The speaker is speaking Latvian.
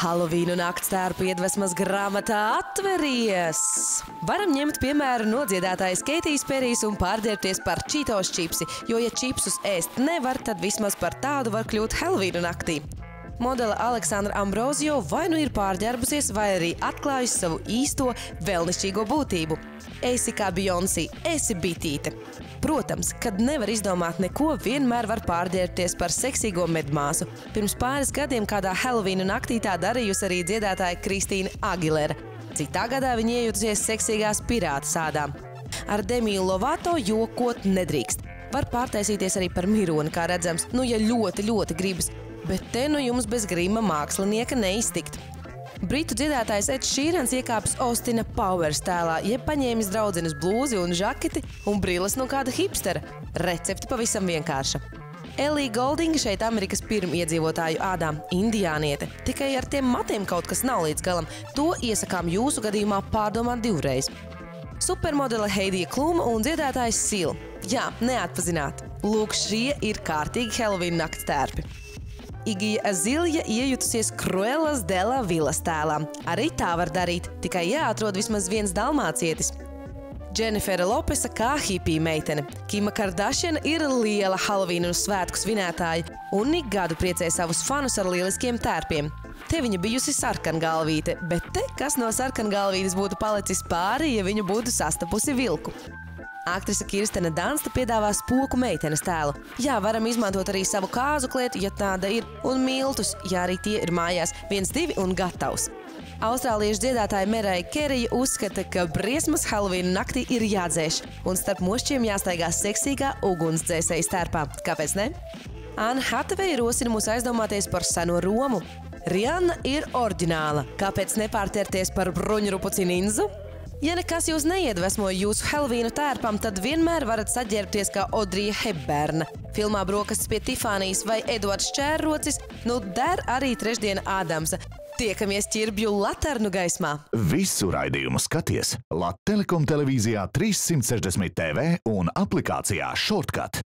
Halovīnu naktstērpu iedvesmas grāmatā atveries! Varam ņemt piemēru no dziedātājas Keitijas Perijs un pārģērbties par Cheetos čipsi, jo ja čipsus ēst nevar, tad vismaz par tādu var kļūt Halovīnu naktī. Modele Aleksandra Ambrozio vai nu ir pārģērbusies, vai arī atklājusi savu īsto vēlnišķīgo būtību. Esi kā Beyoncé, esi bitīte. Protams, kad nevar izdomāt neko, vienmēr var pārģērbties par seksīgo medmāsu. Pirms pāris gadiem kādā Halovīnu naktī tā darījusi arī dziedātāja Kristīna Agilera. Citā gadā viņa iejutusies seksīgās pirāta sādā. Ar Demiju Lovato jokot nedrīkst. Var pārtaisīties arī par mironi, kā redzams, ja ļoti gribas. Bet te jums bez grima mākslinieka neiztikt. Britu dziedātājs Eds Šīrans iekāpis Austina Powers tēlā, jeb paņēmis draudzenes blūzi un žaketi un brilles no kāda hipstera. Recepte pavisam vienkārša. Elija Goldinga šeit Amerikas pirmiedzīvotāju ādām, indiāniete. Tikai ar tiem matiem kaut kas nav līdz galam. To iesakām jūsu gadījumā pārdomāt divreiz. Supermodele Heidija Kluma un dziedātājs Sil. Jā, neatpazināt. Lūk, šie ir kārtīgi Halovīnu naktstērpi. Igija Azilja iejutusies Cruellas de la Villas tēlā. Arī tā var darīt, tikai jāatrod vismaz viens dalmācietis. Dženifera Lopesa kā hipija meitene. Kima Kardashian ir liela Halovīnu svētku svinētāja un ik gadu priecē savus fanus ar lieliskiem tērpiem. Te viņa bijusi sarkangalvīte, bet te kas no sarkangalvītes būtu palicis pāri, ja viņa būtu sastapusi vilku. Aktrise Kirstene Dansta piedāvā spoku meitenes tēlu. Jā, varam izmantot arī savu kāzu klētu, ja tāda ir, un miltus, ja arī tie ir mājās, 1, 2 un gatavs. Austrāliešu dziedātāja Meraja Kerija uzskata, ka briesmas Halovīnu naktī ir jādzēš, un starp mošķiem jāstaigā seksīgā ugunsdzēsējas tērpā. Kāpēc ne? Anna Hathaway rosina mūs aizdomāties par seno Romu. Rihanna ir oriģināla. Kāpēc nepārtērties par bruņurupuci ninzu? Ja nekas jūs neiedvesmoja jūsu Halovīnu tērpam, tad vienmēr varat saģērbties kā Audrija Hepburna. Filmā Brokastis pie Tifānijas vai Eduards Čērrocis, der arī Trešdiena Ādamsa. Tiekamies Ķirbju laternu gaismā. Visu raidījumu skaties Latvijas Telekom televīzijā 360 TV un aplikācijā Shortcut.